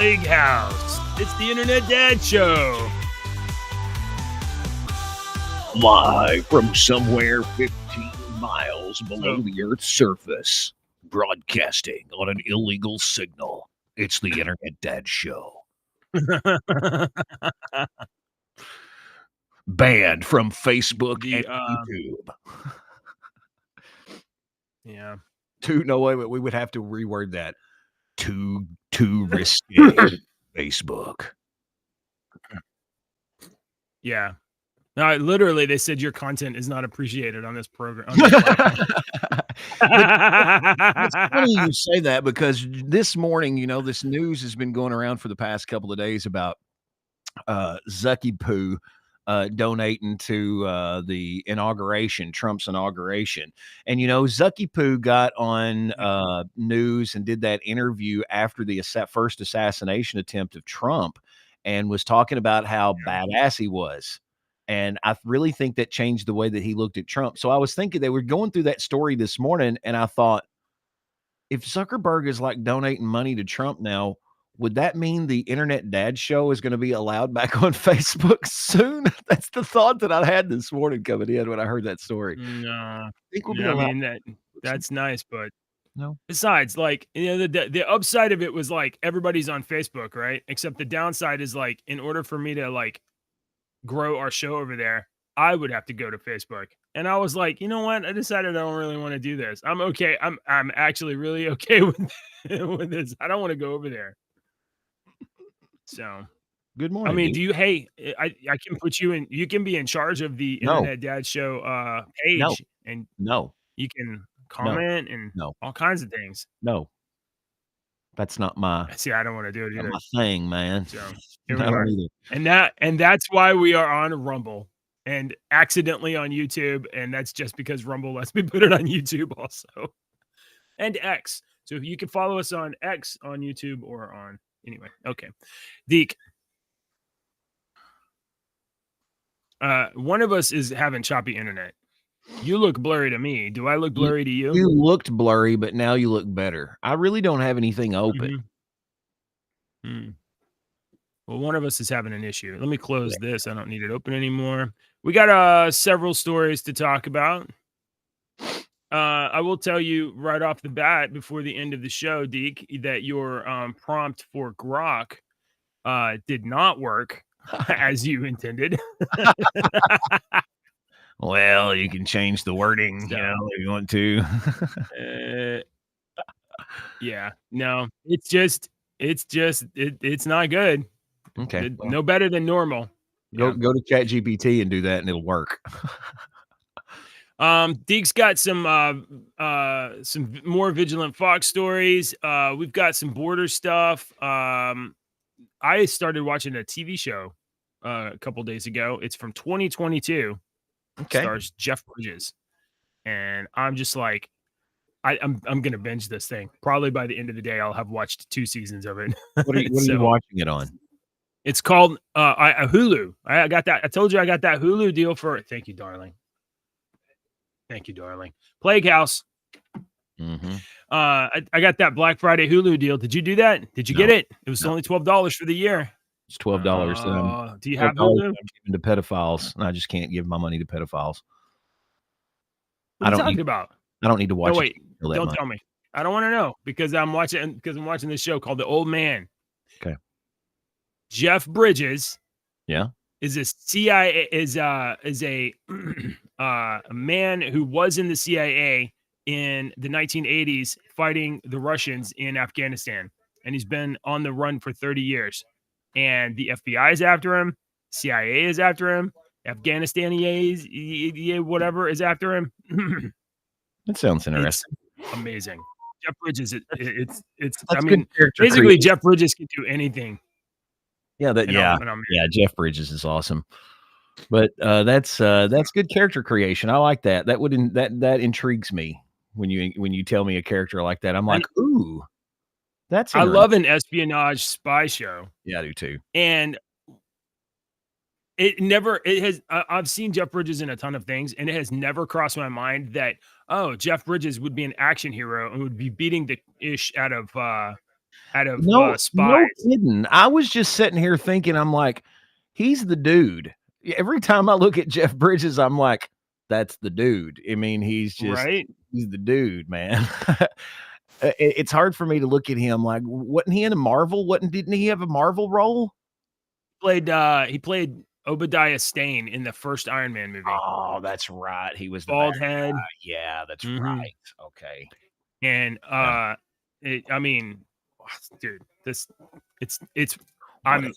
Plague House. It's the Internet Dad Show. Live from somewhere 15 miles below the Earth's surface, broadcasting on an illegal signal. It's the Internet Dad Show. Banned from Facebook and YouTube. Yeah. No, wait, we would have to reword that. Too risky. Facebook. Yeah. No, literally, they said your content is not appreciated on this program. It's funny you say that because this morning, this news has been going around for the past couple of days about Zucky Poo donating to the Trump's inauguration. And, Zucky Poo got on news and did that interview after the first assassination attempt of Trump and was talking about how badass he was. And I really think that changed the way that he looked at Trump. So I was thinking they were going through that story this morning, and I thought, if Zuckerberg is like donating money to Trump now, would that mean the Internet Dad Show is going to be allowed back on Facebook soon? That's the thought that I had this morning coming in when I heard that story. No, I think we'll be I allowed. mean that's nice, but no. Besides, like, the upside of it was like everybody's on Facebook, right? Except the downside is like, in order for me to like grow our show over there, I would have to go to Facebook. And I was like, you know what? I decided I don't really want to do this. I'm okay. I'm actually really okay with this. I don't want to go over there. So good morning. I mean, I can put you in, you can be in charge of the Internet Dad Show page and you can comment and all kinds of things. No. That's not my. See, I don't want to do it either. My thing, man. So I don't either. And that's why we are on Rumble and accidentally on YouTube, and that's just because Rumble lets me put it on YouTube also, and X. So if you can follow us on X, on YouTube, or on anyway. Okay, Deke. One of us is having choppy internet. You look blurry to me. Do I look blurry to you? You looked blurry, but now you look better. I really don't have anything open. Well, one of us is having an issue. Let me close this. I don't need it open anymore. We got several stories to talk about. I will tell you right off the bat before the end of the show, Deke, that your prompt for Grok did not work as you intended. Well, you can change the wording, if you want to. Yeah, no, it's not good. Okay, no better than normal. Go to ChatGPT and do that, and it'll work. Deke's got some more Vigilant Fox stories. We've got some border stuff. I started watching a TV show a couple days ago. It's from 2022. Okay. Stars Jeff Bridges, and I'm just like, I'm gonna binge this thing. Probably by the end of the day, I'll have watched 2 seasons of it. What are you watching it on? It's called Hulu. I got that. I told you I got that Hulu deal for it. Thank you, darling. Thank you, darling. Plague House. Mm-hmm. I got that Black Friday Hulu deal. Did you do that? Did you get it? It was only $12 for the year. It's $12. Do you have Hulu? I'm giving to pedophiles, and I just can't give my money to pedophiles. What are you talking about? I don't need to watch. No, wait, don't tell me. I don't want to know because I'm watching this show called The Old Man. Okay. Jeff Bridges. Yeah. Is a CIA is a man who was in the CIA in the 1980s fighting the Russians in Afghanistan, and he's been on the run for 30 years. And the FBI is after him, CIA is after him, Afghanistan whatever is after him. That sounds interesting. It's amazing. Jeff Bridges, it's I mean, basically Jeff Bridges can do anything. Yeah, Jeff Bridges is awesome. But that's good character creation. I like that. That intrigues me when you tell me a character like that. I'm like, ooh. I love an espionage spy show. Yeah, I do too. And I've seen Jeff Bridges in a ton of things, and it has never crossed my mind that, Jeff Bridges would be an action hero and would be beating the ish out of out of No, Spies. no kidding. I was just sitting here thinking, I'm like, he's the dude. Every time I look at Jeff Bridges, I'm like, that's the dude. I mean, he's Right? the dude, man. It's hard for me to look at him like, wasn't he in a Marvel? Didn't he have a Marvel role? He played Obadiah Stane in the first Iron Man movie. Oh, that's right. He was the Bald bad head. guy. Yeah, that's Mhm. right. Okay. And Yeah. I mean, dude, it's What a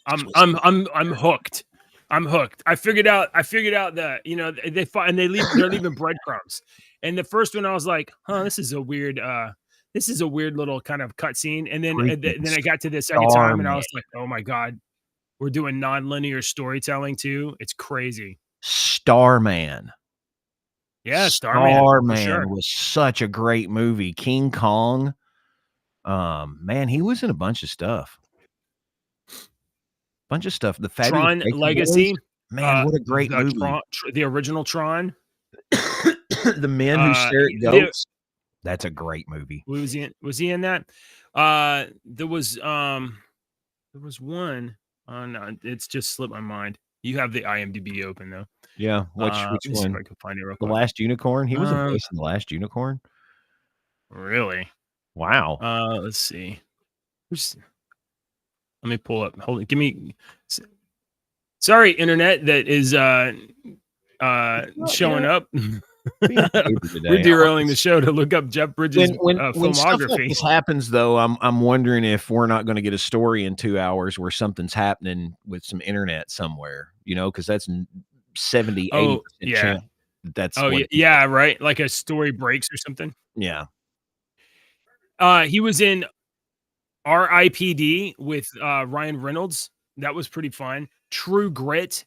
I'm hooked. I'm hooked. I figured out that, you know, they fought and they're leaving breadcrumbs. And the first one I was like, "Huh, this is a weird little kind of cutscene." And then I got to the second time and I was like, "Oh my god, we're doing non-linear storytelling too." It's crazy. Starman. Yeah, Starman for sure. Was such a great movie. King Kong. Man, he was in a bunch of stuff. The Fabulous Tron Baker Legacy. Boys. Man, what a great movie. The original Tron. The Men Who Stare at Goats. That's a great movie. Was he in that? There was one. Oh no, it's just slipped my mind. You have the IMDb open though. Yeah, which Let me see if one? I can find it real The quick. Last Unicorn? He was a voice in The Last Unicorn? Really? Wow. Let's see. Let me pull up. Hold it. Give me. Sorry, internet that is showing up. We're derailing the show to look up Jeff Bridges' when filmography. Stuff like this happens, though, I'm wondering if we're not going to get a story in 2 hours where something's happening with some internet somewhere, you know, because that's 70, 80% chance. That's yeah, right. Like a story breaks or something. Yeah. He was in R.I.P.D. with Ryan Reynolds. That was pretty fun. True Grit.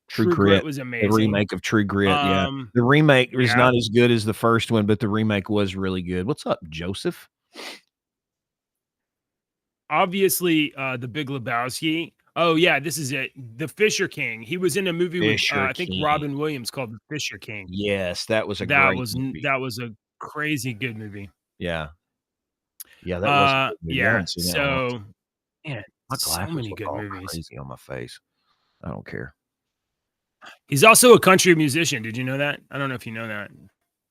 True Grit was amazing. The remake of True Grit, yeah. The remake is not as good as the first one, but the remake was really good. What's up, Joseph? Obviously, The Big Lebowski. Oh, yeah, this is it. The Fisher King. He was in a movie with, I think, Robin Williams called The Fisher King. Yes, that was a great movie. That was a crazy good movie. Yeah. Yeah, that was a good movie. Yeah, so, man, so many good movies. Crazy on my face. I don't care. He's also a country musician. Did you know that? I don't know if you know that.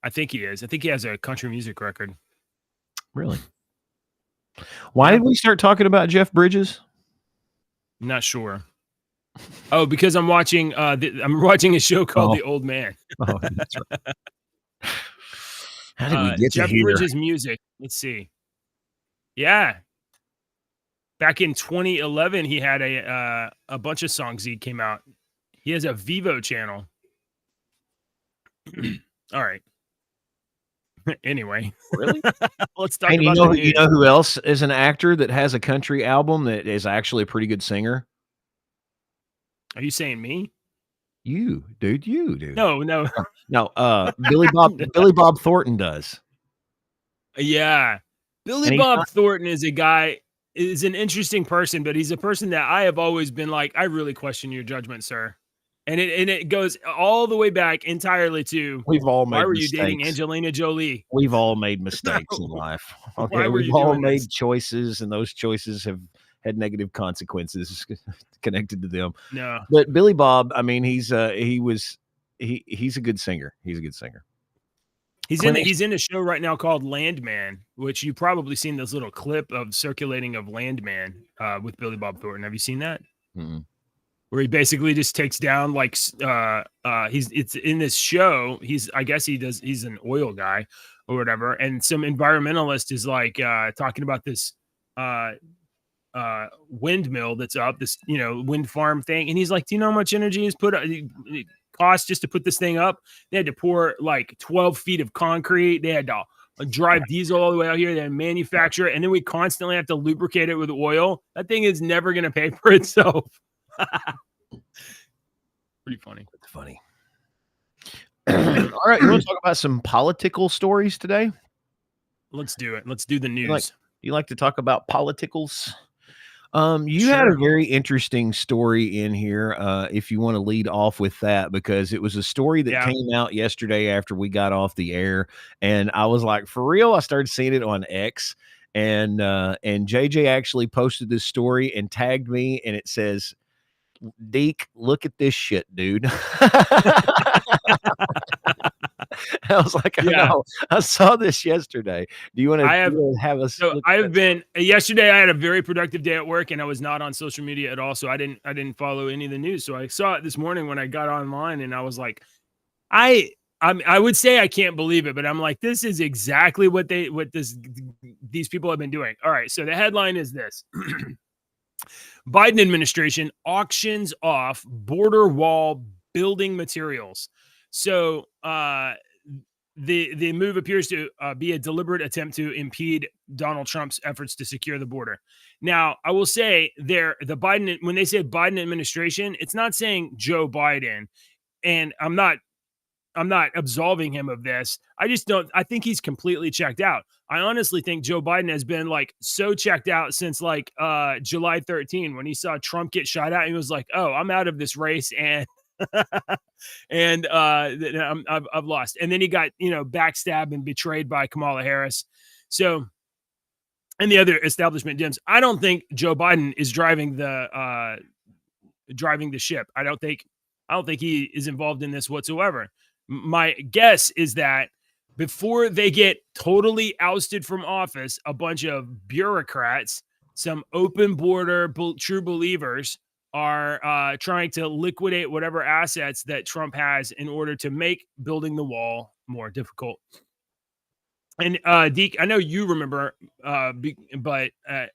I think he is. I think he has a country music record. Really? Why did we start talking about Jeff Bridges? I'm not sure. Oh, because I'm watching a show called The Old Man. Oh, that's right. How did we get Jeff to here? Bridges' music? Let's see. Yeah. Back in 2011, he had a bunch of songs he came out. He has a Vivo channel. All right. Anyway, really? Let's talk about you know who else is an actor that has a country album that is actually a pretty good singer? Are you saying me? You, dude. No. Billy Bob Thornton does. Yeah. Billy Bob Thornton is an interesting person, but he's a person that I have always been like, I really question your judgment, sir. And it goes all the way back entirely to we've all made why were mistakes. You dating Angelina Jolie? We've all made mistakes in life. Okay, we've all made choices, and those choices have had negative consequences connected to them. No, but Billy Bob, I mean, he's a good singer. He's a good singer. He's in a show right now called Landman, which you've probably seen this little clip of circulating of Landman with Billy Bob Thornton. Have you seen that? Mm-hmm. Where he basically just takes down it's in this show. He's an oil guy or whatever. And some environmentalist is like talking about this windmill that's up, this, wind farm thing. And he's like, do you know how much energy is cost just to put this thing up? They had to pour like 12 feet of concrete. They had to drive diesel all the way out here. They had to manufacture it. And then we constantly have to lubricate it with oil. That thing is never going to pay for itself. Pretty funny. It's funny. All right, you want to talk about some political stories today? Let's do it. Let's do the news. You like to talk about politicals? You had a very interesting story in here. If you want to lead off with that, because it was a story that came out yesterday after we got off the air, and I was like, for real? I started seeing it on X. and JJ actually posted this story and tagged me, and it says, "Deke, look at this shit, dude." I was like, I Yeah. know. I saw this yesterday. Do you want I have to have us So look at I've that? been yesterday. I had a very productive day at work, and I was not on social media at all. So I didn't follow any of the news. So I saw it this morning when I got online, and I was like, I I would say I can't believe it, but I'm like, this is exactly what these people have been doing. All right. So the headline is this: Biden administration auctions off border wall building materials. So the move appears to be a deliberate attempt to impede Donald Trump's efforts to secure the border. Now, I will say the Biden, when they say Biden administration, it's not saying Joe Biden, and I'm not absolving him of this. I just don't. I think he's completely checked out. I honestly think Joe Biden has been like so checked out since like July 13 when he saw Trump get shot at. He was like, "Oh, I'm out of this race," and and I've lost. And then he got backstabbed and betrayed by Kamala Harris. So and the other establishment Dems. I don't think Joe Biden is driving the ship. I don't think he is involved in this whatsoever. My guess is that before they get totally ousted from office, a bunch of bureaucrats, some open border true believers, are trying to liquidate whatever assets that Trump has in order to make building the wall more difficult. And Deke, I know you remember, but I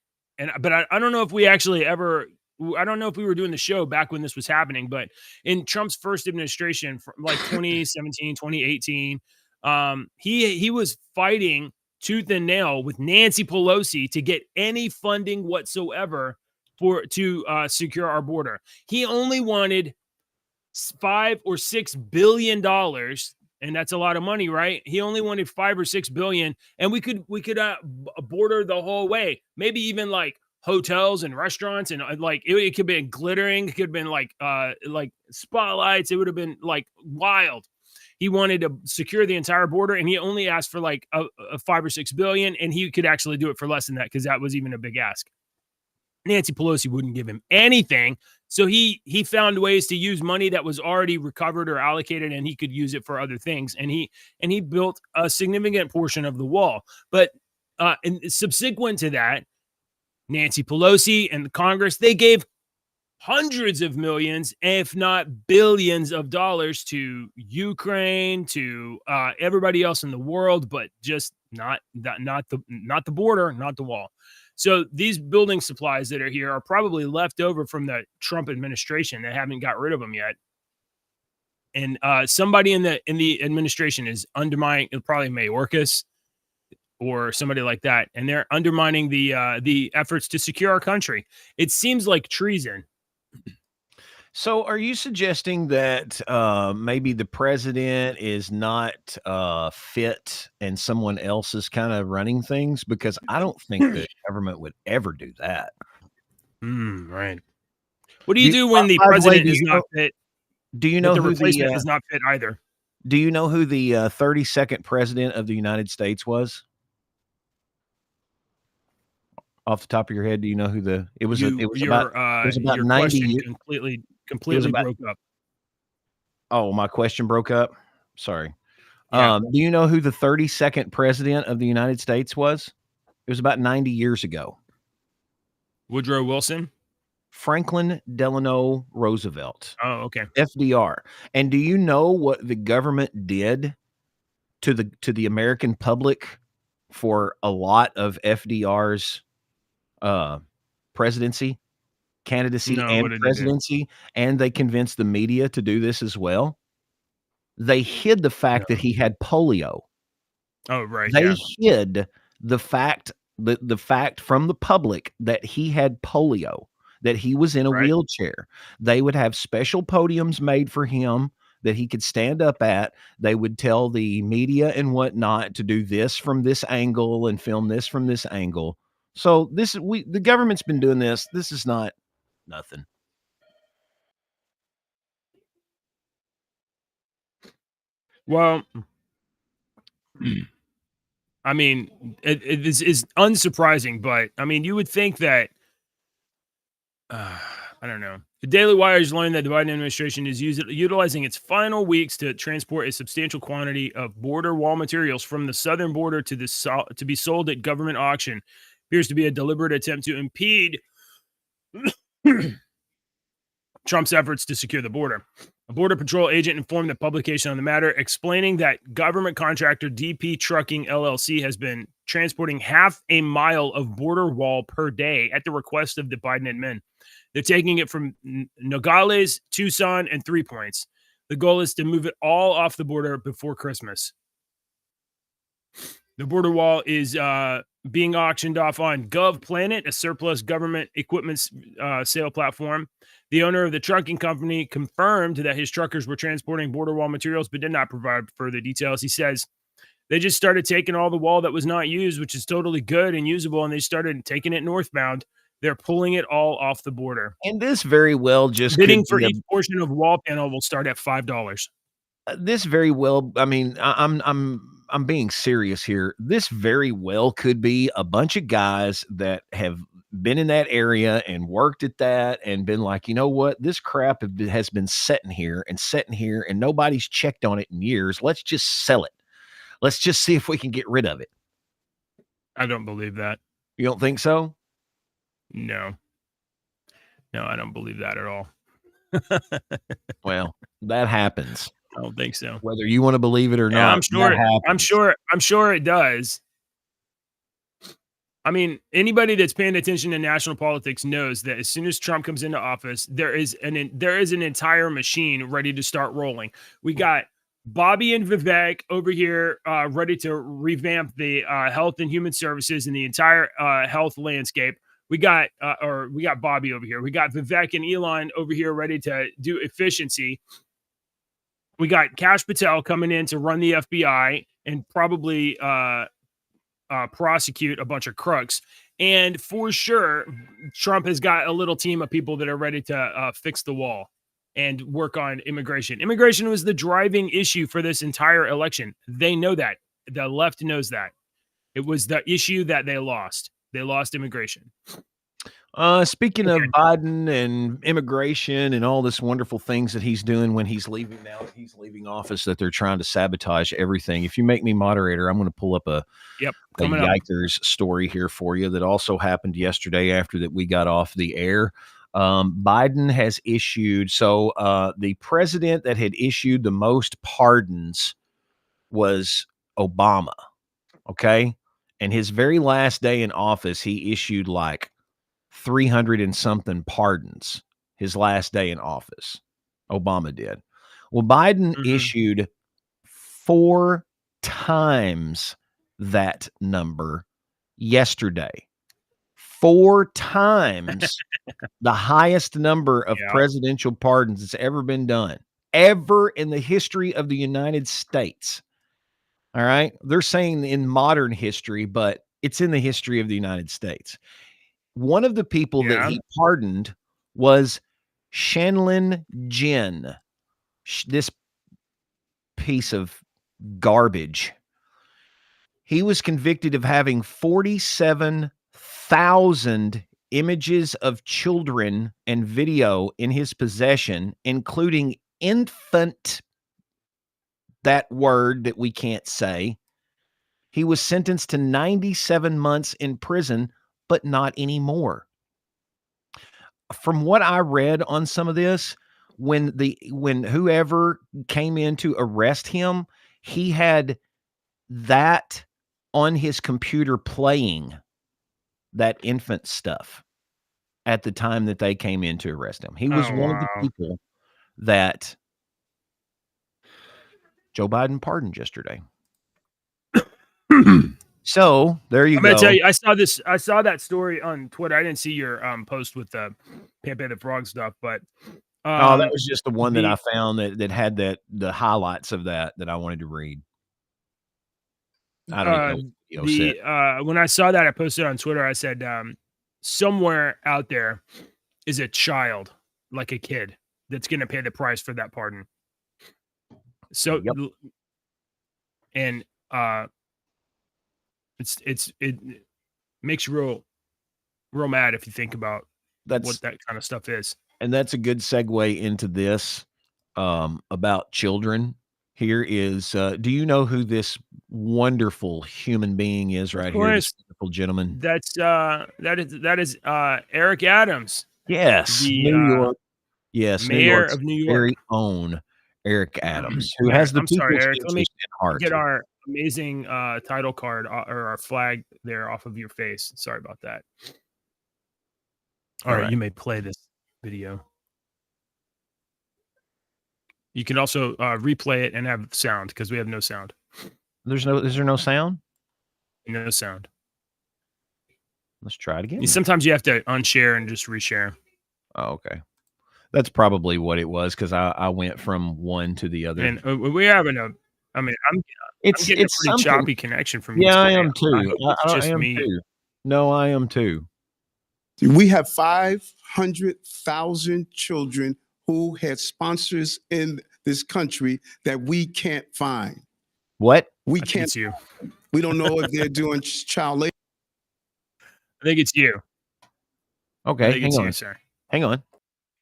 don't know if we actually ever. I don't know if we were doing the show back when this was happening, but in Trump's first administration, from like 2017, 2018, he was fighting tooth and nail with Nancy Pelosi to get any funding whatsoever to secure our border. He only wanted $5 or $6 billion, and that's a lot of money, right? He only wanted 5 or 6 billion, and we could border the whole way, maybe even like hotels and restaurants, and like it could have been glittering, it could have been like spotlights, it would have been like wild. He wanted to secure the entire border, and he only asked for like a 5 or 6 billion, and he could actually do it for less than that because that was even a big ask. Nancy Pelosi wouldn't give him anything. So he found ways to use money that was already recovered or allocated, and he could use it for other things. And he built a significant portion of the wall. But and subsequent to that, Nancy Pelosi and the Congress, they gave hundreds of millions, if not billions of dollars to Ukraine, to everybody else in the world, but just not the border, not the wall. So these building supplies that are here are probably left over from the Trump administration. They haven't got rid of them yet. And somebody in the administration is undermining, probably Mayorkas or somebody like that, and they're undermining the efforts to secure our country. It seems like treason. So, are you suggesting that maybe the president is not fit and someone else is kind of running things? Because I don't think the government would ever do that. Right. What do you do when the By the way, president is not fit, do you but know the who replacement is not fit either? do you know who the 32nd president of the United States was? Off the top of your head, do you know who the it was? It was about Your 90 question years. completely It was completely about broke up. Oh, my question broke up. Sorry. Yeah. Do you know who the 32nd president of the United States was? It was about 90 years ago. Woodrow Wilson? Franklin Delano Roosevelt, Oh, okay. FDR. And do you know what the government did to the American public for a lot of FDR's presidency, candidacy, No, and what did they do? presidency? And they convinced the media to do this as well. They hid the No. fact that he had polio. Oh, right, They yeah. hid the fact from the public that he had polio, that he was in a Right. wheelchair. They would have special podiums made for him that he could stand up at. They would tell the media and whatnot to do this from this angle and film this from this angle. So the government's been doing this. This is not nothing. Well, I mean, it is unsurprising, but I mean, you would think that. I don't know. The Daily Wire has learned that the Biden administration is utilizing its final weeks to transport a substantial quantity of border wall materials from the southern border to be sold at government auction. Appears to be a deliberate attempt to impede Trump's efforts to secure the border. A Border Patrol agent informed the publication on the matter, explaining that government contractor DP Trucking LLC has been transporting half a mile of border wall per day at the request of the Biden admin. They're taking it from Nogales, Tucson, and 3 Points. The goal is to move it all off the border before Christmas. The border wall is being auctioned off on GovPlanet, a surplus government equipment sale platform. The owner of the trucking company confirmed that his truckers were transporting border wall materials, but did not provide further details. He says they just started taking all the wall that was not used, which is totally good and usable, and they started taking it northbound. They're pulling it all off the border. And this very well just Bidding could for be each portion of wall panel will start at $5. this very well. I mean, I'm being serious here. This very well could be a bunch of guys that have been in that area and worked at that and been like, you know what, this crap has been sitting here and nobody's checked on it in years. Let's just sell it. Let's just see if we can get rid of it. I don't believe that. You don't think so? No, I don't believe that at all. Well, that happens. I don't think so. Whether you want to believe it or not, I'm sure it does. I mean, anybody that's paying attention to national politics knows that as soon as Trump comes into office, there is an entire machine ready to start rolling. We got Bobby and Vivek over here ready to revamp the health and human services and the entire health landscape. We got Bobby over here. We got Vivek and Elon over here ready to do efficiency. We got Kash Patel coming in to run the FBI and probably prosecute a bunch of crooks. And for sure, Trump has got a little team of people that are ready to fix the wall and work on immigration. Immigration was the driving issue for this entire election. They know that. The left knows that. It was the issue that they lost. They lost immigration. Speaking of Biden and immigration and all this wonderful things that he's doing when he's leaving now, that he's leaving office, that they're trying to sabotage everything. If you make me moderator, I'm going to pull up a Yikers story here for you that also happened yesterday after that we got off the air. Biden has issued, the president that had issued the most pardons was Obama. Okay. And his very last day in office, he issued like 300 and something pardons his last day in office. Obama did. Well, Biden issued 4 times that number yesterday. 4 times the highest number of presidential pardons that's ever been done, ever in the history of the United States. All right. They're saying in modern history, but it's in the history of the United States. One of the people that he pardoned was Shanlin Jin, this piece of garbage. He was convicted of having 47,000 images of children and video in his possession, including infant, that word that we can't say. He was sentenced to 97 months in prison, but not anymore. From what I read on some of this, when whoever came in to arrest him, he had that on his computer playing, that infant stuff, at the time that they came in to arrest him. He was one of the people that Joe Biden pardoned yesterday. So there you go. I'm gonna tell you, I saw that story on Twitter. I didn't see your post with the Pepe the Frog stuff, but that was just the one that I found that had the highlights of that I wanted to read. I don't know. When I saw that, I posted on Twitter. I said, somewhere out there is a child, like a kid, that's gonna pay the price for that pardon. So, and It makes you real mad if you think about what that kind of stuff is. And that's a good segue into this about children. Here is, do you know who this wonderful human being is right here? This wonderful gentleman. That is Eric Adams. Yes, The New York. Yes, New mayor York's of New York. very own Eric Adams, who has the I'm sorry, people's Eric. Let me interest in heart. get our amazing title card or our flag there off of your face. Sorry about that. All right, you may play this video. You can also replay it and have sound because we have no sound. Is there no sound? No sound. Let's try it again. Sometimes you have to unshare and just reshare. Oh, okay. That's probably what it was because I went from one to the other. And we have I'm getting a pretty choppy connection from you. Yeah, I am too. I am too. No, I am too. We have 500,000 children who had sponsors in this country that we can't find. What? We can't. We don't know if they're doing child labor. I think it's you. Okay, hang on, sir. Hang on.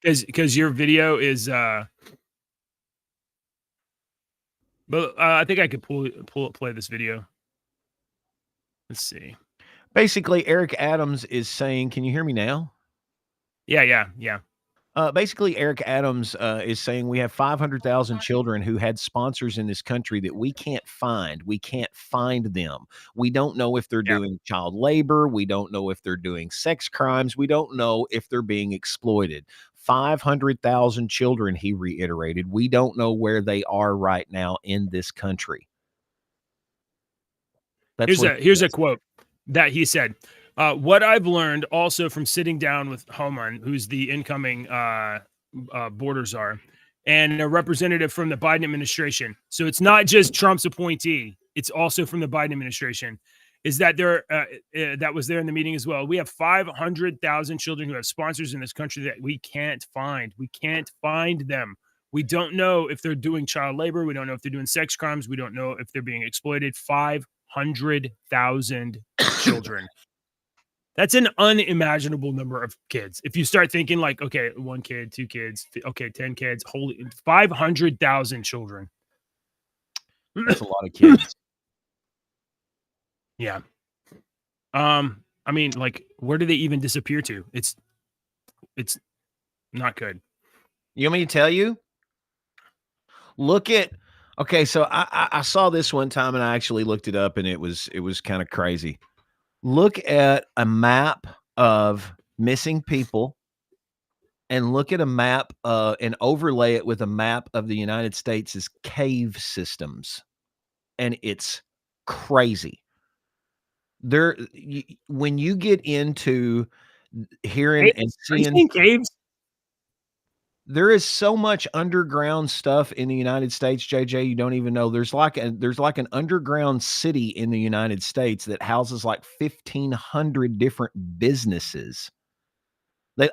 Because your video is but I think I could play this video. Let's see. Basically, Eric Adams is saying, can you hear me now? Yeah. Basically, Eric Adams is saying we have 500,000 children who had sponsors in this country that we can't find. We can't find them. We don't know if they're doing child labor. We don't know if they're doing sex crimes. We don't know if they're being exploited. 500,000 children, he reiterated. We don't know where they are right now in this country. Here's a quote that he said. What I've learned also from sitting down with Homan, who's the incoming border czar, and a representative from the Biden administration. So it's not just Trump's appointee; it's also from the Biden administration. Is that that was there in the meeting as well? We have 500,000 children who have sponsors in this country that we can't find. We can't find them. We don't know if they're doing child labor. We don't know if they're doing sex crimes. We don't know if they're being exploited. 500,000 children. That's an unimaginable number of kids. If you start thinking like, okay, 1 kid, 2 kids, okay, 10 kids, holy 500,000 children. That's a lot of kids. Yeah. I mean, like, where do they even disappear to? It's not good. You want me to tell you? Look at, okay, so I saw this one time and I actually looked it up and it was kind of crazy. Look at a map of missing people and look at a map and overlay it with a map of the United States' cave systems. And it's crazy. When you get into hearing and seeing caves, there is so much underground stuff in the United States, JJ, you don't even know. There's like an underground city in the United States that houses like 1,500 different businesses.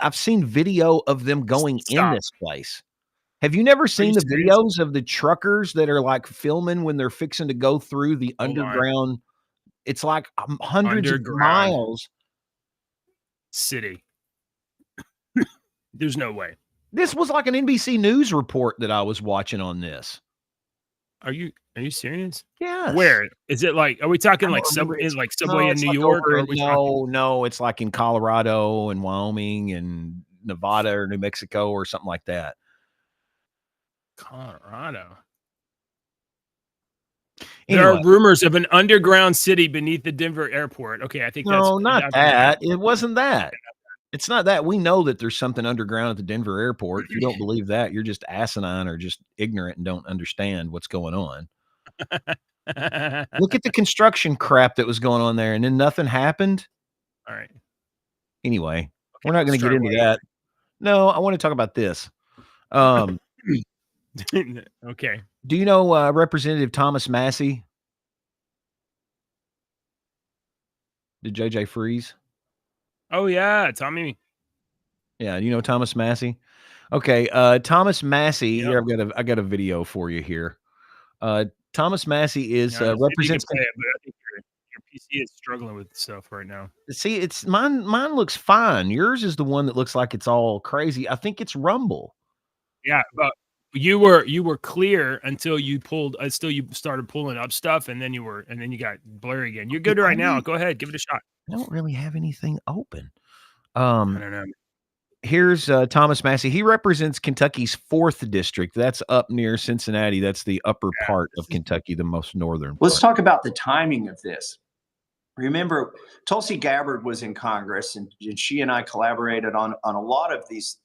I've seen video of them going in this place. Have you never seen the videos of the truckers that are like filming when they're fixing to go through the underground? It's like hundreds of miles. City. There's no way. This was like an NBC News report that I was watching on this. Are you serious? Yeah. Where is it? Like, are we talking like Subway in New York? No, it's like in Colorado and Wyoming and Nevada or New Mexico or something like that. Colorado. Anyway. There are rumors of an underground city beneath the Denver airport. Okay, I think no, not that. It wasn't that. It's not that. We know that there's something underground at the Denver airport. If you don't believe that, you're just asinine or just ignorant and don't understand what's going on. Look at the construction crap that was going on there, and then nothing happened. All right. Anyway, we're not going to get into that. No, I want to talk about this. Okay. Do you know Representative Thomas Massie? Did JJ freeze? Oh yeah, Tommy. Yeah, you know Thomas Massie? Okay, Thomas Massie. Here, I got a video for you here. Thomas Massie is represents. I think your PC is struggling with stuff right now. See, it's mine. Mine looks fine. Yours is the one that looks like it's all crazy. I think it's Rumble. Yeah, but you were clear until you started pulling up stuff, and then you got blurry again. You're good right now. Go ahead, give it a shot. I don't really have anything open. I don't know. Here's Thomas Massey. He represents Kentucky's 4th district. That's up near Cincinnati. That's the upper part of Kentucky, the most northern Let's part. talk about the timing of this. Remember, Tulsi Gabbard was in Congress, and she and I collaborated on a lot of these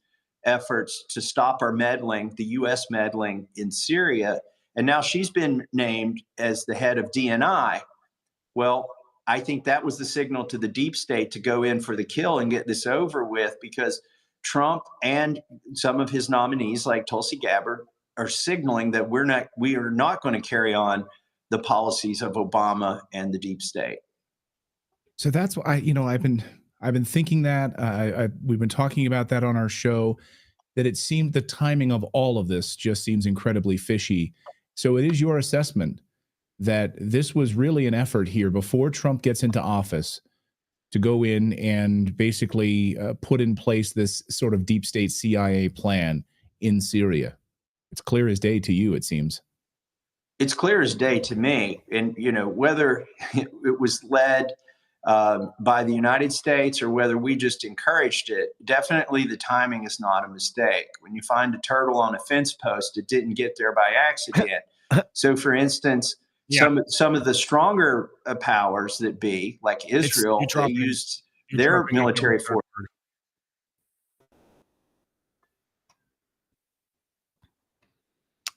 efforts to stop our meddling, the U.S. meddling in Syria. And now she's been named as the head of DNI. Well, I think that was the signal to the deep state to go in for the kill and get this over with, because Trump and some of his nominees, like Tulsi Gabbard, are signaling that we are not going to carry on the policies of Obama and the deep state. So that's why I've been thinking that we've been talking about that on our show, that it seemed the timing of all of this just seems incredibly fishy. So it is your assessment that this was really an effort here before Trump gets into office to go in and basically put in place this sort of deep state CIA plan in Syria. It's clear as day to you, it seems. It's clear as day to me. And, whether it was led by the United States or whether we just encouraged it, definitely the timing is not a mistake. When you find a turtle on a fence post, it didn't get there by accident. So, for instance, some of the stronger powers that be, like Israel, they used their military force.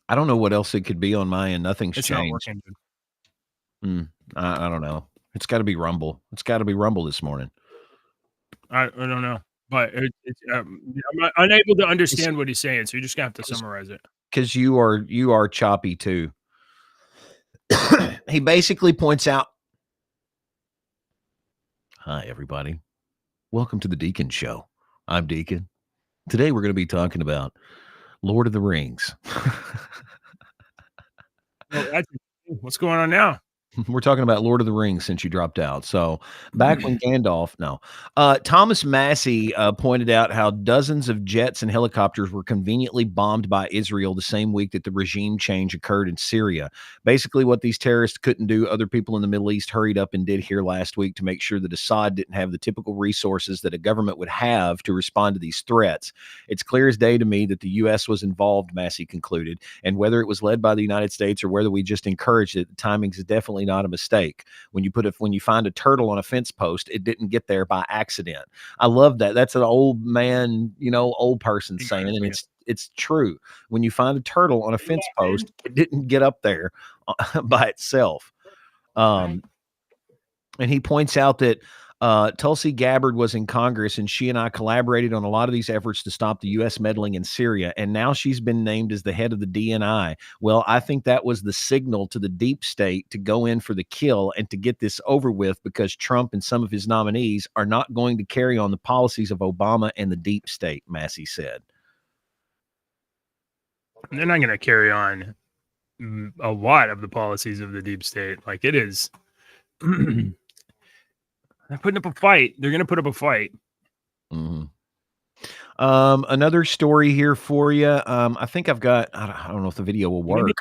I don't know what else it could be on my end. Nothing's It's changed. not working. I don't know. It's got to be Rumble. It's got to be Rumble this morning. I don't know, but I'm unable to understand what he's saying, so you're just gonna have to summarize it. Because you are choppy too. He basically points out, hi, everybody. Welcome to the Deacon Show. I'm Deacon. Today we're going to be talking about Lord of the Rings. What's going on now? We're talking about Lord of the Rings since you dropped out. So back when Gandalf, Thomas Massey pointed out how dozens of jets and helicopters were conveniently bombed by Israel the same week that the regime change occurred in Syria. Basically what these terrorists couldn't do, other people in the Middle East hurried up and did here last week to make sure that Assad didn't have the typical resources that a government would have to respond to these threats. It's clear as day to me that the U.S. was involved, Massey concluded, and whether it was led by the United States or whether we just encouraged it, the timing is definitely not a mistake. When you find a turtle on a fence post, it didn't get there by accident. I love that. That's an old man, old person saying, and it's true. When you find a turtle on a fence post, it didn't get up there by itself. And he points out that Tulsi Gabbard was in Congress, and she and I collaborated on a lot of these efforts to stop the U.S. meddling in Syria, and now she's been named as the head of the DNI. Well, I think that was the signal to the deep state to go in for the kill and to get this over with, because Trump and some of his nominees are not going to carry on the policies of Obama and the deep state, Massey said. They're not going to carry on a lot of the policies of the deep state. Like it is. They're putting up a fight. They're going to put up a fight. Mm-hmm. Another story here for you. I think I've got, I don't know if the video will work.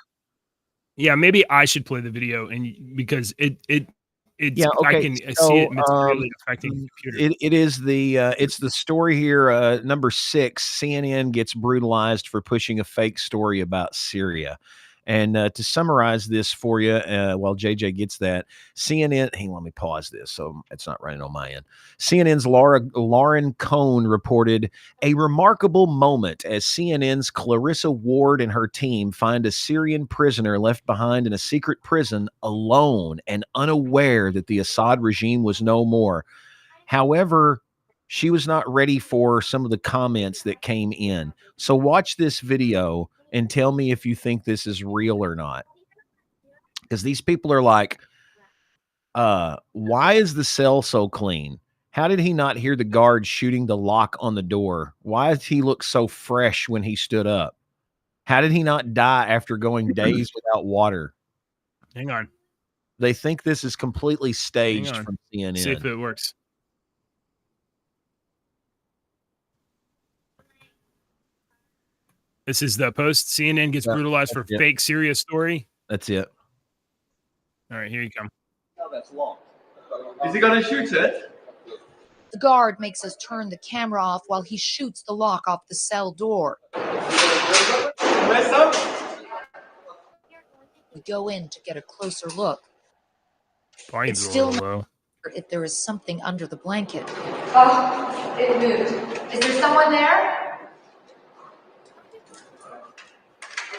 Maybe I should play the video, and because it's okay. I can see it materially affecting the computer. It is it's the story here. Number 6, CNN gets brutalized for pushing a fake story about Syria. And to summarize this for you, while JJ gets that, CNN, hang on, let me pause this so it's not running on my end. CNN's Lauren Cohn reported a remarkable moment as CNN's Clarissa Ward and her team find a Syrian prisoner left behind in a secret prison alone and unaware that the Assad regime was no more. However, she was not ready for some of the comments that came in. So watch this video and tell me if you think this is real or not. Because these people are like, why is the cell so clean? How did he not hear the guard shooting the lock on the door? Why does he look so fresh when he stood up? How did he not die after going days without water? Hang on. They think this is completely staged on. from See if CNN. it works. This is the Post. CNN gets Yeah, brutalized for that's it. fake Syria story. That's it. All right, here you come. Is he gonna shoot it? The guard makes us turn the camera off while he shoots the lock off the cell door. Mess up? We go in to get a closer look. Volume's It's a still little low. if there is something under the blanket. Oh, it moved. Is there someone there?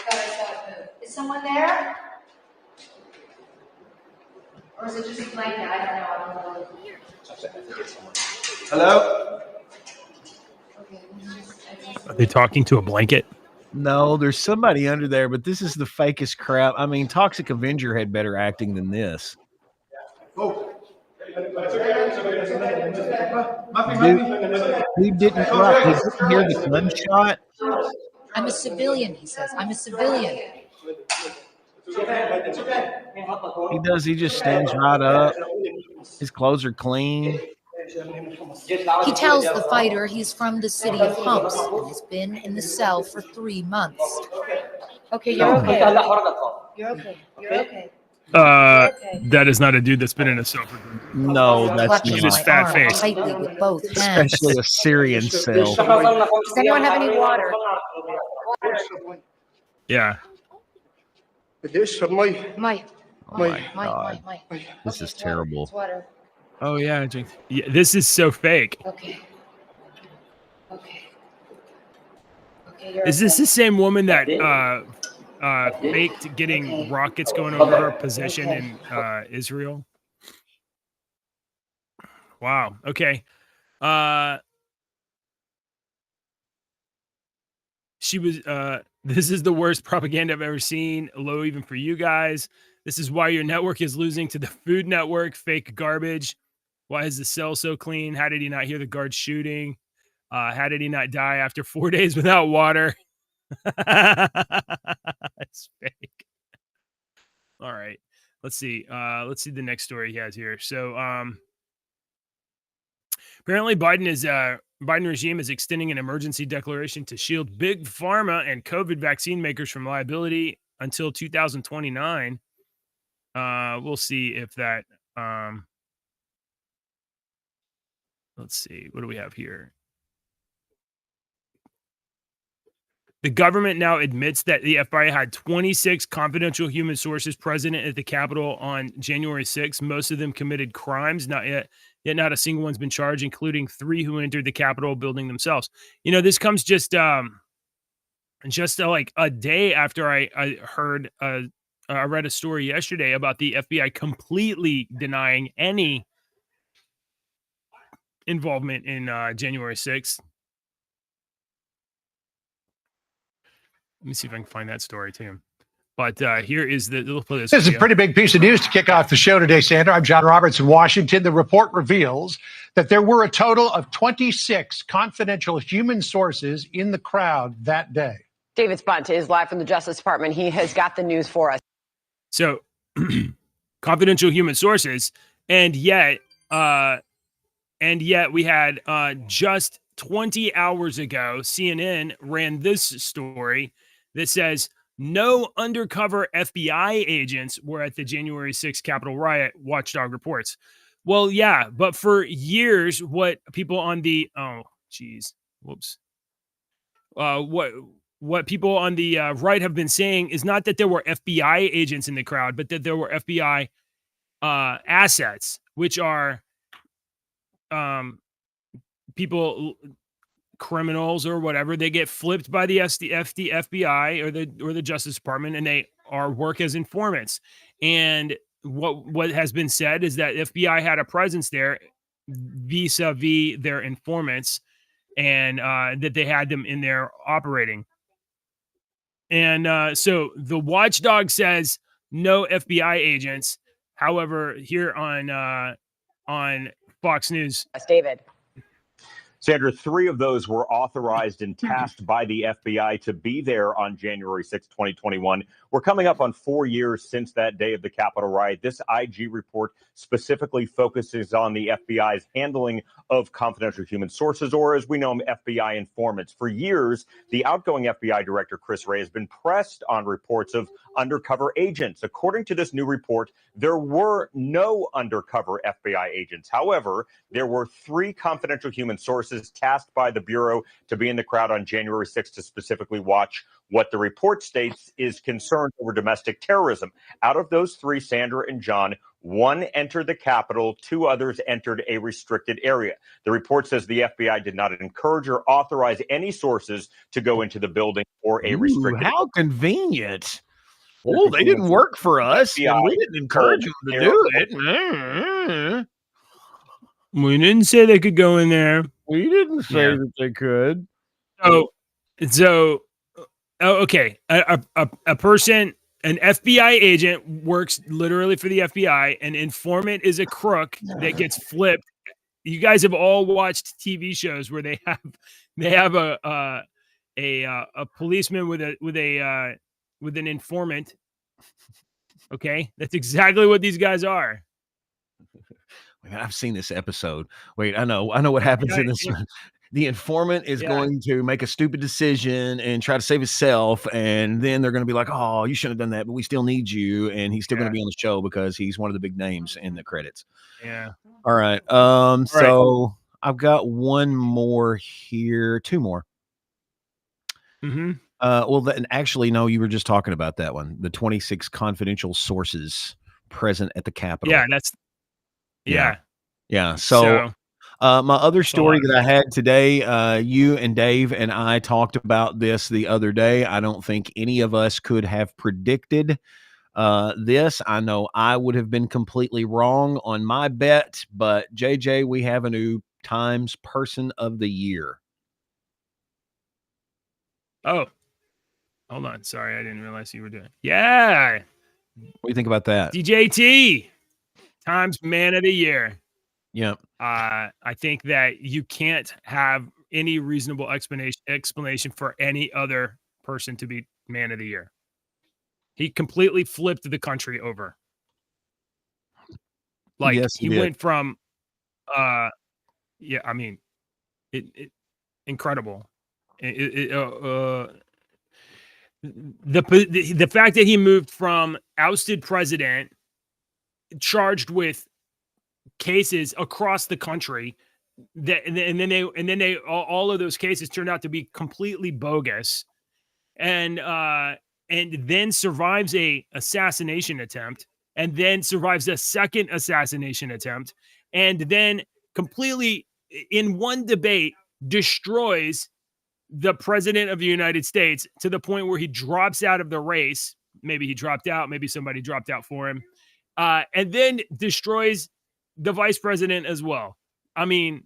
I thought I saw it move. Is someone there? Or is it just a blanket? I don't know. Hello? Okay. Are they talking to a blanket? No, there's somebody under there, but this is the fakest crap. I mean, Toxic Avenger had better acting than this. Oh. He didn't cry. He didn't hear the gunshot. I'm a civilian, he says. I'm a civilian. He does. He just stands right up. His clothes are clean. He tells the fighter he's from the city of Humps and has been in the cell for 3 months. Okay, you're okay. You're okay. You're okay. That is not a dude that's been in a cell for. No, that's Clutches his my fat arm face. tightly with both hands. especially a Syrian cell. Does anyone have any water? Yeah. My. Oh my God, this is terrible. It's water. Oh yeah. Yeah. This is so fake. Okay. Okay. Okay, you're Is this okay. the same woman that faked getting rockets going over her position in Israel? Wow. Okay. She was this is the worst propaganda I've ever seen. Low even for you guys. This is why your network is losing to the Food Network. Fake garbage. Why is the cell so clean? How did he not hear the guard shooting? How did he not die after 4 days without water? It's fake. All right. Let's see. Let's see the next story he has here. So apparently Biden regime is extending an emergency declaration to shield big pharma and COVID vaccine makers from liability until 2029. We'll see if that let's see. What do we have here? The government now admits that the FBI had 26 confidential human sources present at the Capitol on January 6th. Most of them committed crimes. Not yet not a single one's been charged, including 3 who entered the Capitol building themselves. You know, this comes just like a day after I heard I read a story yesterday about the FBI completely denying any involvement in January 6th. Let me see if I can find that story too. But here is the little. This is a pretty big piece of news to kick off the show today, Sandra. I'm John Roberts in Washington. The report reveals that there were a total of 26 confidential human sources in the crowd that day. David Spunt is live from the Justice Department. He has got the news for us. So, confidential human sources, and yet we had just 20 hours ago, CNN ran this story that says no undercover FBI agents were at the January 6th Capitol riot, Watchdog reports. Well, yeah, but for years, what people on the what people on the right have been saying is not that there were FBI agents in the crowd, but that there were FBI assets, which are people, criminals or whatever. They get flipped by the FBI or the Justice Department, and they work as informants. And what has been said is that FBI had a presence there vis-a-vis their informants, and that they had them in there operating. And so the Watchdog says no FBI agents. However, here on Fox News, David. Sandra, 3 of those were authorized and tasked by the FBI to be there on January 6, 2021. We're coming up on 4 years since that day of the Capitol riot. This IG report specifically focuses on the FBI's handling of confidential human sources, or as we know them, FBI informants. For years, the outgoing FBI director, Chris Wray, has been pressed on reports of undercover agents. According to this new report, there were no undercover FBI agents. However, there were 3 confidential human sources tasked by the Bureau to be in the crowd on January 6th to specifically watch what the report states is concerned over domestic terrorism. Out of those 3, Sandra and John, 1 entered the Capitol, 2 others entered a restricted area. The report says the FBI did not encourage or authorize any sources to go into the building or a restricted area. How convenient. Oh, they didn't work for us. And we didn't encourage them to do it. We didn't say they could go in there. We didn't say that they could. Okay. A person, an FBI agent works literally for the FBI. An informant is a crook that gets flipped. You guys have all watched TV shows where they have a policeman with an informant. Okay, that's exactly what these guys are. I've seen this episode. Wait, I know what happens in this one. The informant is going to make a stupid decision and try to save himself, and then they're going to be like, "Oh, you shouldn't have done that, but we still need you," and he's still going to be on the show because he's one of the big names in the credits. Yeah. All right. So I've got one more here, 2 more. Mm-hmm. Actually, no, you were just talking about that one. The 26 confidential sources present at the Capitol. Yeah. So my other story that I had today, you and Dave and I talked about this the other day. I don't think any of us could have predicted this. I know I would have been completely wrong on my bet, but JJ, we have a new Times Person of the Year. Oh, hold on. Sorry, I didn't realize you were doing it. Yeah. What do you think about that? DJT, Times Man of the Year. Yeah. I think that you can't have any reasonable explanation for any other person to be Man of the Year. He completely flipped the country over. Like, yes, he went from, incredible. The fact that he moved from ousted president, charged with cases across the country, and then all of those cases turned out to be completely bogus, and then survives a assassination attempt, and then survives a second assassination attempt, and then completely in one debate destroys the president of the United States to the point where he drops out of the race. Maybe he dropped out, maybe somebody dropped out for him, and then destroys the vice president as well. I mean,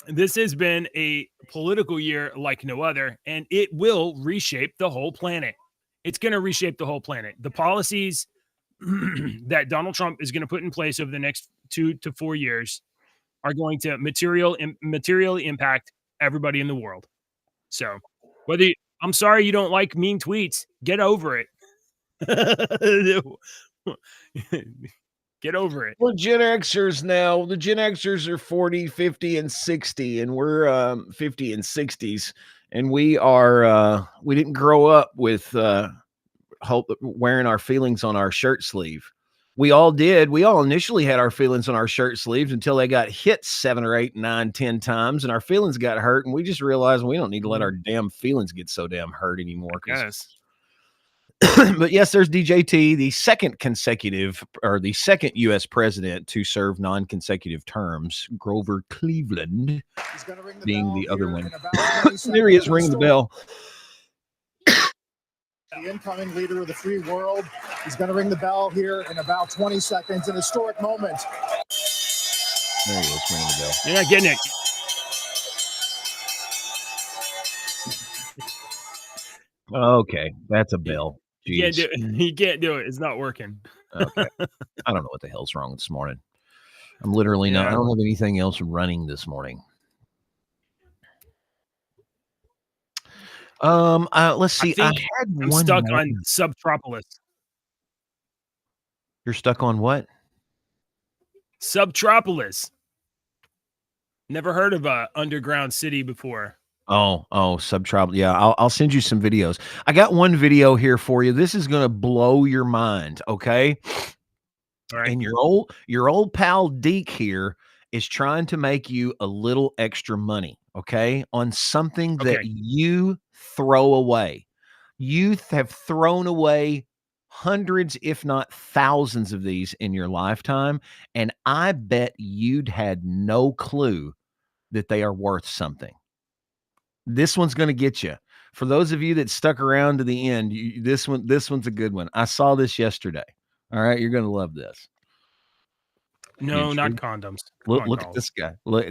this has been a political year like no other, and it will reshape the whole planet. It's going to reshape the whole planet. The policies that Donald Trump is going to put in place over the next 2 to 4 years are going to materially impact everybody in the world. So I'm sorry you don't like mean tweets. Get over it. Get over it. We're Gen Xers now. The Gen Xers are 40, 50, and 60, and we're 50 and 60s. And we didn't grow up with wearing our feelings on our shirt sleeve. We all did. We all initially had our feelings on our shirt sleeves until they got hit 7 or 8, 9, 10 times, and our feelings got hurt, and we just realized we don't need to let our damn feelings get so damn hurt anymore. Yes. But yes, there's DJT, the second U.S. president to serve non-consecutive terms. Grover Cleveland being the other one. There he is, ringing the bell. The incoming leader of the free world. He's going to ring the bell here in about 20 seconds. An historic moment. There he is, ringing the bell. You're not getting it. Okay, that's a bell. You can't do it. You can't do it. It's not working. Okay. I don't know what the hell's wrong this morning. I'm literally not. I don't have anything else running this morning. Let's see. I had I'm one stuck more. on Subtropolis. You're stuck on what? Subtropolis. Never heard of a underground city before. Oh, Subtropolis. Yeah, I'll send you some videos. I got one video here for you. This is gonna blow your mind. Okay. All right. And your old pal Deke here is trying to make you a little extra money, okay, on something that you throw away. You have thrown away hundreds, if not thousands of these in your lifetime, and I bet you'd had no clue that they are worth something. This one's going to get you. For those of you that stuck around to the end, this one's a good one. I saw this yesterday. All right, you're going to love this. No, not condoms. Look at this guy. Look,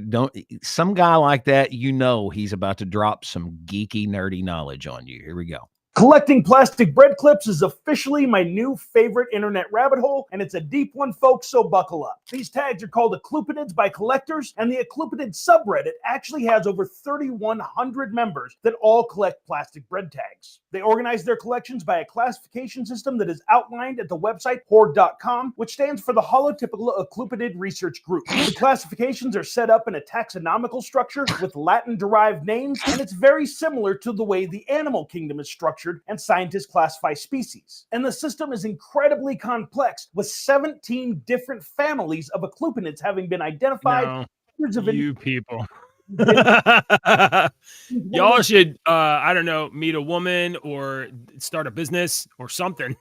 some guy like that, he's about to drop some geeky, nerdy knowledge on you. Here we go. Collecting plastic bread clips is officially my new favorite internet rabbit hole, and it's a deep one, folks, so buckle up. These tags are called Eklupinids by collectors, and the Eklupinid subreddit actually has over 3,100 members that all collect plastic bread tags. They organize their collections by a classification system that is outlined at the website hoard.com, which stands for the Holotypical Eklupinid Research Group. The classifications are set up in a taxonomical structure with Latin-derived names, and it's very similar to the way the animal kingdom is structured and scientists classify species. And the system is incredibly complex, with 17 different families of Eklupinids having been identified. You people. Y'all should, I don't know, meet a woman or start a business or something.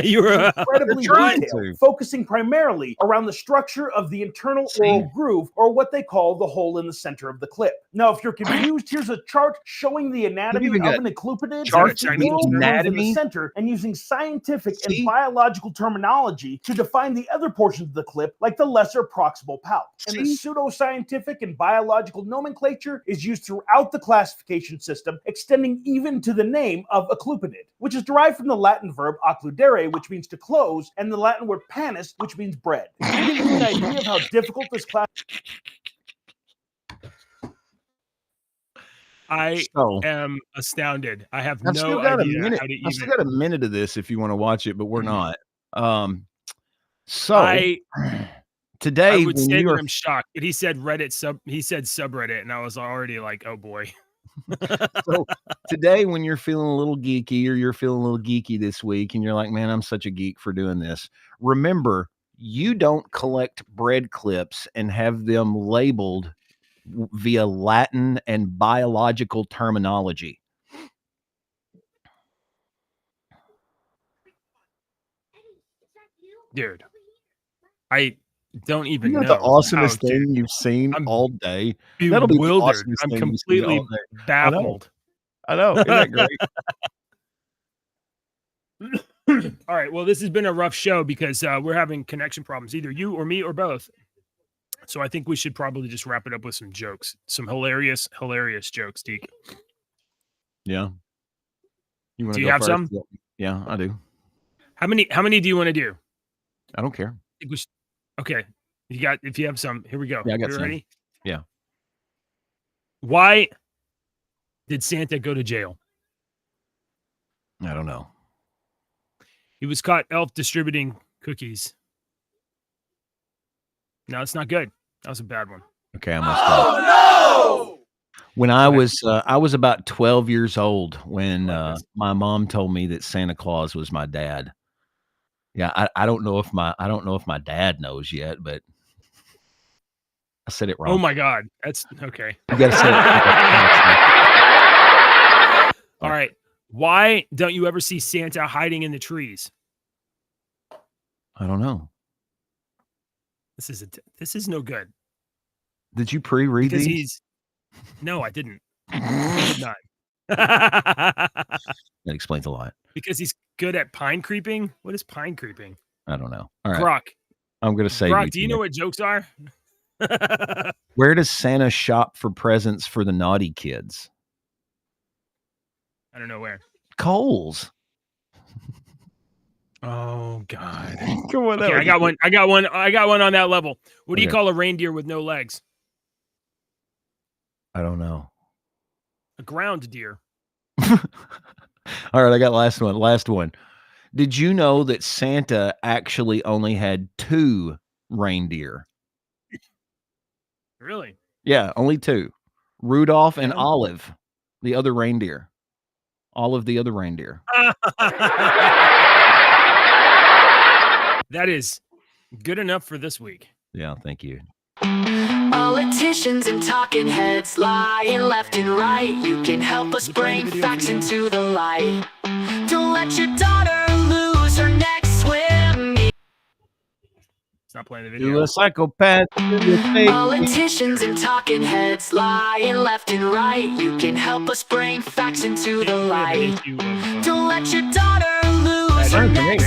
You're incredibly detailed, focusing primarily around the structure of the internal oral groove, or what they call the hole in the center of the clip. Now, if you're confused, here's a chart showing the anatomy of an Eklupinid, in the center, and using scientific and biological terminology to define the other portions of the clip, like the lesser proximal pouch. And the pseudoscientific and biological nomenclature is used throughout the classification system, extending even to the name of Eklupinid, which is derived from the Latin verb occludere, which means to close, and the Latin word panis, which means bread. To give you an idea of how difficult this class. I am astounded. I have I've no still got idea a minute. how to even. I've still got a minute of this if you want to watch it, but we're not. Today I would when say you that are I'm shocked, but he said he said subreddit, and I was already like, oh boy. So today, when you're feeling a little geeky, or you're feeling a little geeky this week, and you're like, man, I'm such a geek for doing this. Remember, you don't collect bread clips and have them labeled via Latin and biological terminology. Dude, I don't even Isn't know. that the awesomest thing you've seen all day? That'll be the bewildered. awesomest I'm thing you've seen completely all day. baffled. I know. Isn't that great? All right. Well, this has been a rough show because we're having connection problems, either you or me or both. So I think we should probably just wrap it up with some jokes, some hilarious jokes, Deke. Yeah. You want Do to you have some? Yeah, I do. How many do you want to do? I don't care. I think we should, okay. If you have some, here we go. Yeah, I got You some. ready? Yeah. Why did Santa go to jail? I don't know. He was caught elf distributing cookies. No, it's not good. That was a bad one. Okay, I must. No! When I was about 12 years old when my mom told me that Santa Claus was my dad. Yeah, I don't know if my dad knows yet, but I said it wrong. Oh my God, that's okay. You gotta say it. All right. Why don't you ever see Santa hiding in the trees? I don't know. This is no good. Did you pre-read Because these? No, I didn't. I did not. That explains a lot. Because he's good at pine creeping. What is pine creeping? I don't know. All right. Grok. I'm gonna say. Grok, do you know what jokes are? Where does Santa shop for presents for the naughty kids? I don't know where. Kohl's. Oh God. Come on. Okay, I got one on that level. What do you call a reindeer with no legs? I don't know. A ground deer. All right, I got last one. Did you know that Santa actually only had 2 reindeer? Really? Yeah, only 2. Rudolph and Olive, the other reindeer. Olive, the other reindeer. That is good enough for this week. Yeah, thank you. Politicians and talking heads lying left and right. You can help us bring facts into the light. Don't let your daughter lose her next swim. It's not playing the video. To a psychopath. Politicians and talking heads lying left and right. You can help us bring facts into the light. Don't let your daughter lose her next